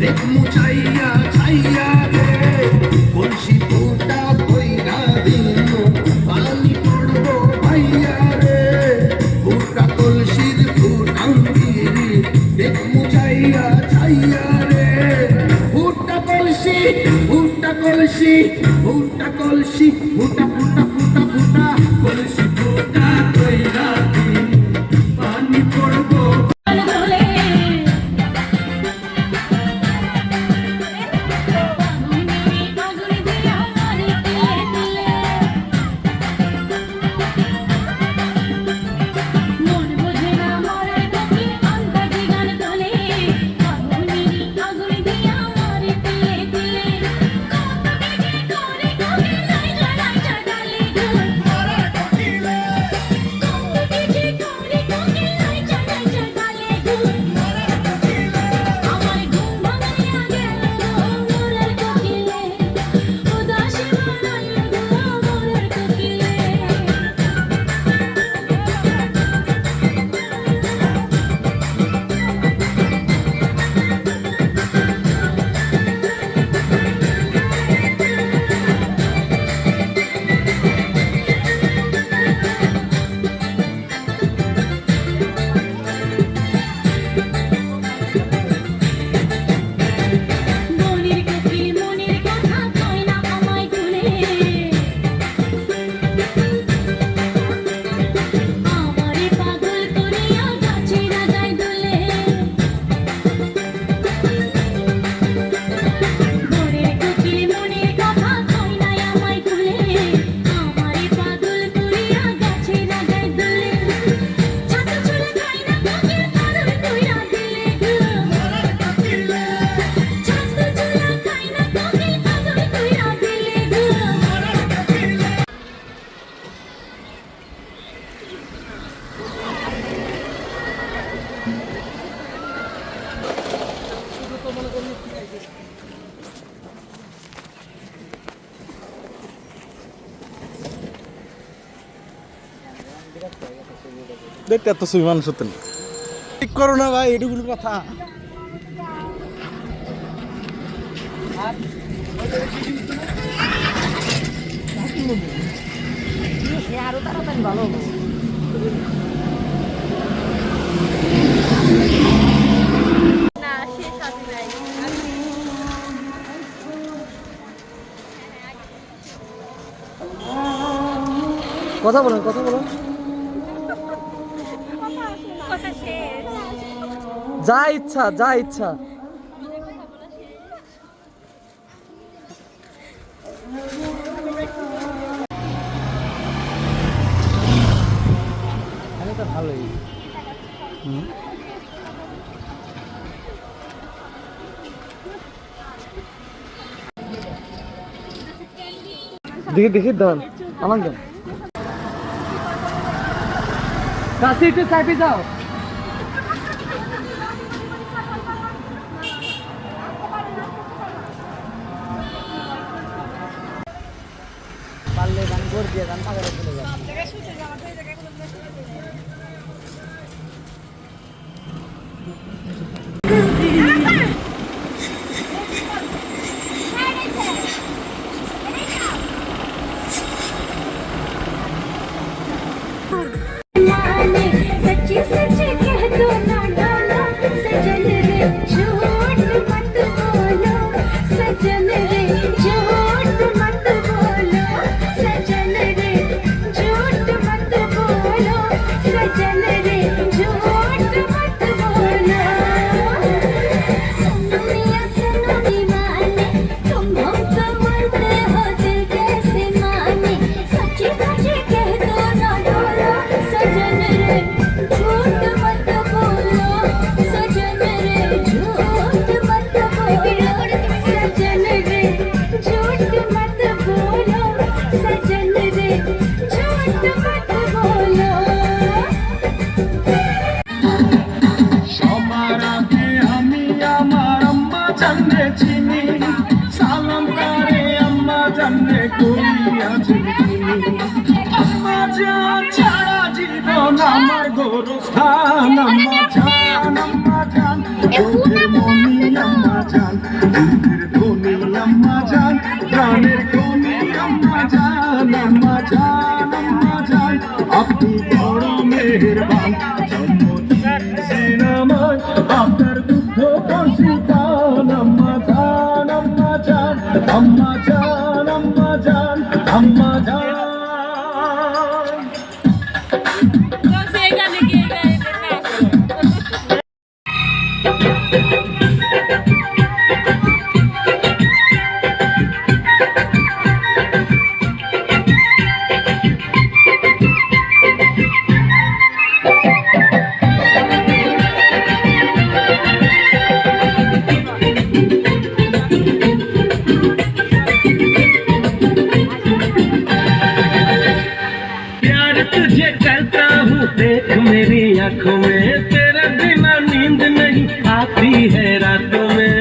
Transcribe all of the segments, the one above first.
দেখ মুচাইয়া ছাইয়া রে কলসি ফুটা কইরা দিন পানি পড়বো ভাইয়া রে ফুটা কলসির ফুটাঙ্গিরি দেখ মুচাইয়া ছাইয়া রে ফুটা কলসি ফুটা কলসি ফুটা কলসি ফুটা ফুটা ফুটা ফুটা কলসি ফুটা কইরা দিন পানি পড়বো দেখতে এত সুবিমান সত্যি ঠিক করো না ভাই এটুকুর কথা আরো তাড়াতাড়ি ভালো হবে না শেষ হবে নাই কথা বলেন কথা বলেন কথা শেষ যা ইচ্ছা যা ইচ্ছা তো ভালোই দেখি দেখি দাঁড়ান আমার দাঁড়ান কাছে একটু চাপে যাও পারলে গান করে দিয়ে গান পাগড়ে চলে যাবে सच्ची सच्ची कह दो ना डालो सजन रे झूठ मत बोलो सजन रे झूठ मत बोलो सजन रे झूठ मत बोलो सजन रे झूठ मत बोलो सुनो मियां सुनो दीवाने तुम हमको बोलते हो दिल कैसे माने सच्ची सच्ची कह दो ना डालो सजन रे झूठ मत बोलो सजन रे झूठ मत बोलो सजन रे झूठ मत बोलो सजन रे झूठ मत बोलो সবার আগে আমি আমার আম্মা জানলে চিনি সালাম করে আম্মা জানলে করিয়াছি আম্মা জান ছাড়া জীবন আমার গোরস্থান আম্মা জান চোখের মনি আম্মা জান, দুধের ধনী আম্মা জান, প্রাণের ধনী আম্মা জান, আম্মা জান, আম্মা জান, আপনি বড় মেহেরবান, জন্ম দিয়েছেন আমায়, আপনার দুগ্ধ কষিদান, আম্মা জান, আম্মা জান, আম্মা জান, আম্মা জান, আম্মা জান। प्यार तुझे करता हूँ देख मेरी आंखों में, तेरे बिना नींद नहीं आती है रातों में।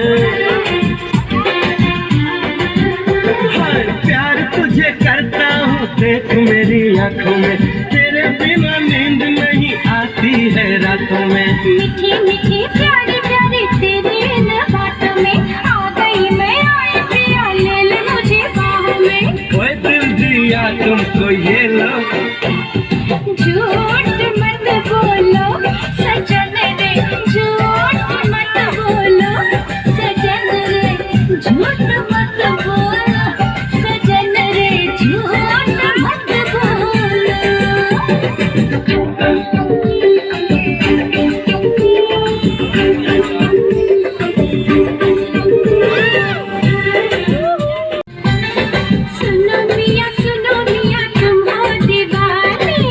हाय प्यार तुझे करता हूँ देख मेरी आंखों में, तेरे बिना नींद नहीं आती है रातों में। मीठी मीठी प्यारी प्यारी तेरी इन बातों में आ गई मैं, आई पिया ले ले मुझे बाहों में। ओए दिल दिया तुमको ये लो, झूठ मत बोलो सजन रे, झूठ मत बोलो सजन रे, झूठ मत बोलो सजन रे, झूठ मत सुनो मियां तुम हो दीवाने,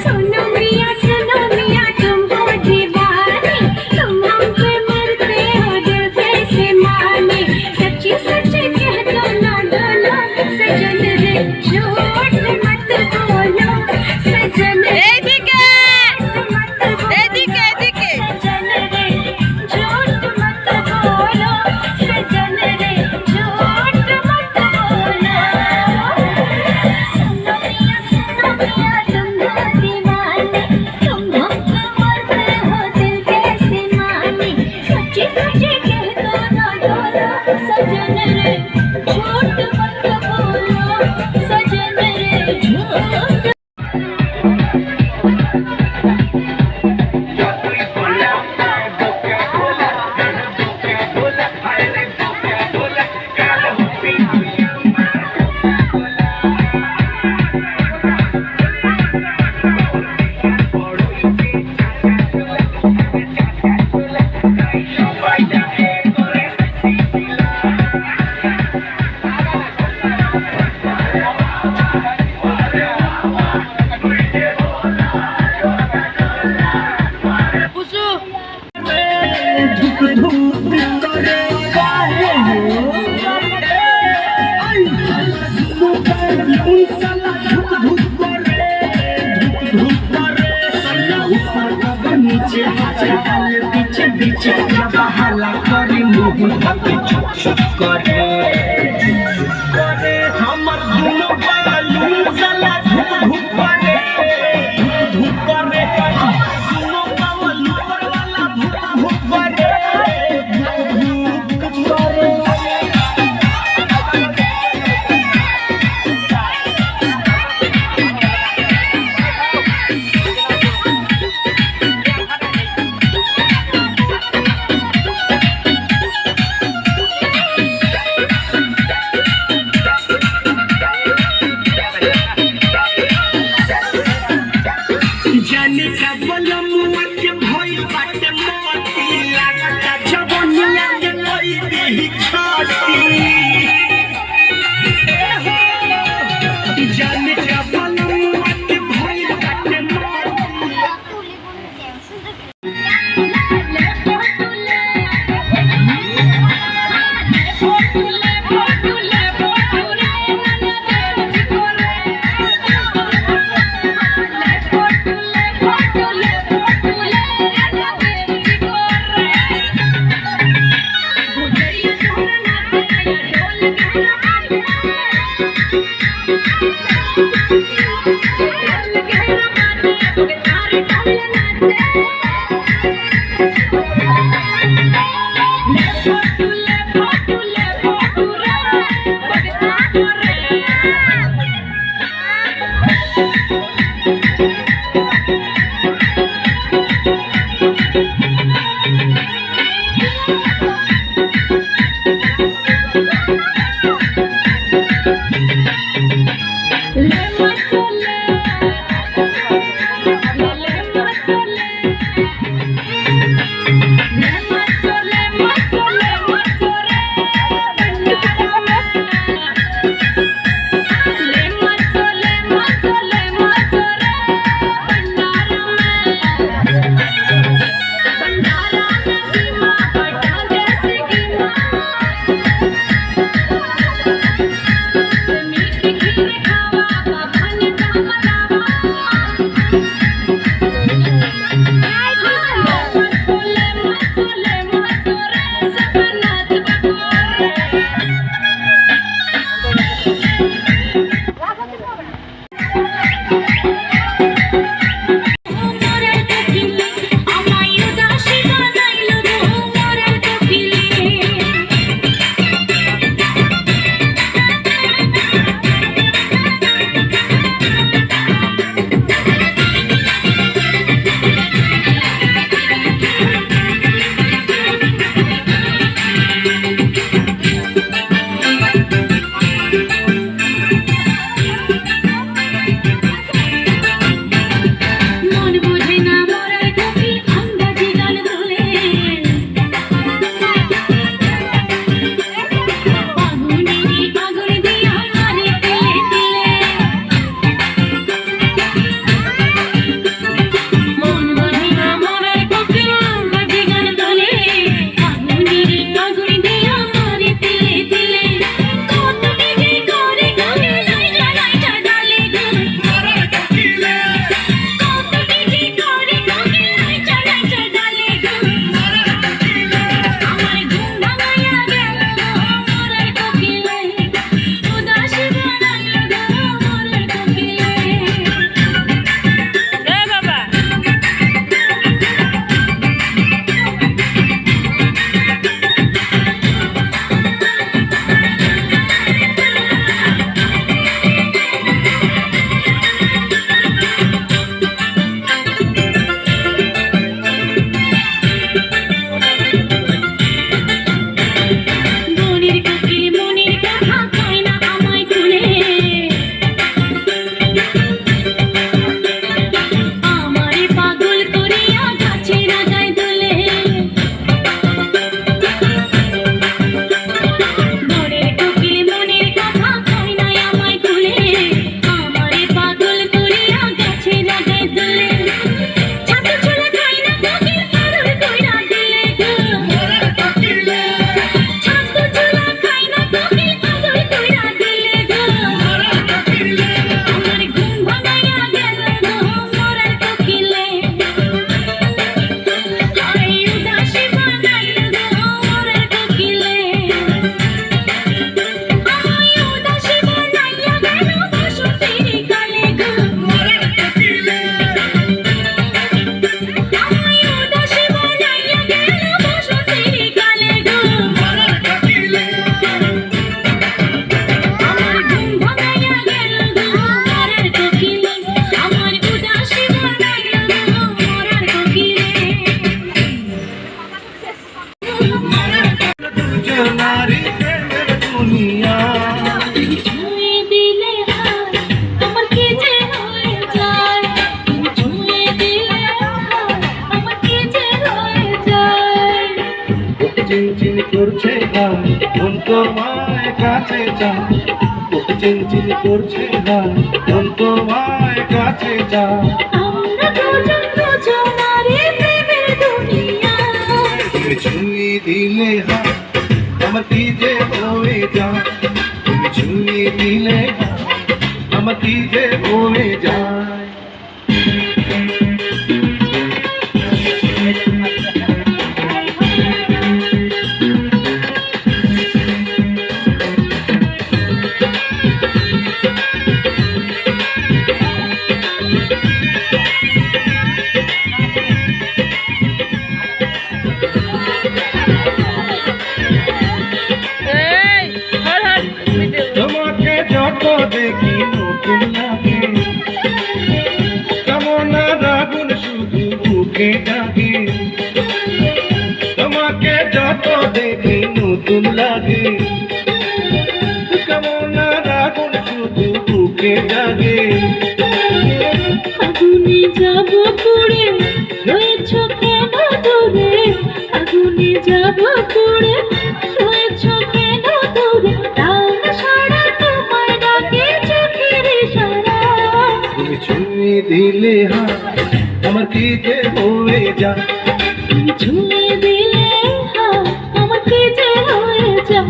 सुनो मियां तुम हो दीवाने, तुम हम पे मरते हो दिल कैसे माने, सच्ची सच्ची कह दो ना डोलो सजन रे, झूठ मत बोलो सजन रे, এইদিকে मत बोलो এদিকে এদিকে सजन रे, झूठ मत बोलो सजन रे, झूठ मत बोलो। सुनो मियां तुम हो दीवाने, तुम हम पे मरते हो दिल कैसे माने, सच्ची सच्ची कह दो ना डोलो सजन रे, झूठ मत बोलो सजन रे, झूठ। पीछे पीछे बहाला करे मुंह पे छुप छुप करे हमर दुनो बालू साला धुप धुप करे धुप धुप करे दुनो बालू पर वाला धुप धुप करे धुप धुप करे। চিনচিন করছে গান মন তোমায় কাছে চায়, চিনচিন করছে গান মন তোমায় কাছে চায়। তুমি ছুঁয়ে দিলে হাত আমার কি যে হয়ে যায়, তুমি ছুঁয়ে দিলে হাত আমার কি যে হয়ে যায়। তোমাকে যত দেখি নতুন লাগে, কেমন আগুন শুধু বুকে জাগে। আগুনে যাব পুড়ে রয়েছ কেন দূরে, আগুনে যাব পুড়ে রয়েছ কেন দূরে, দাও না সাড়া তোমায় ডাকে চোখের ইশারা। তুমি ছুঁয়ে দিলে হাত আমার কি যে হয়ে যায়, তুমি ছুঁয়ে দিলে হাত আমার কি যে হয়ে যায়।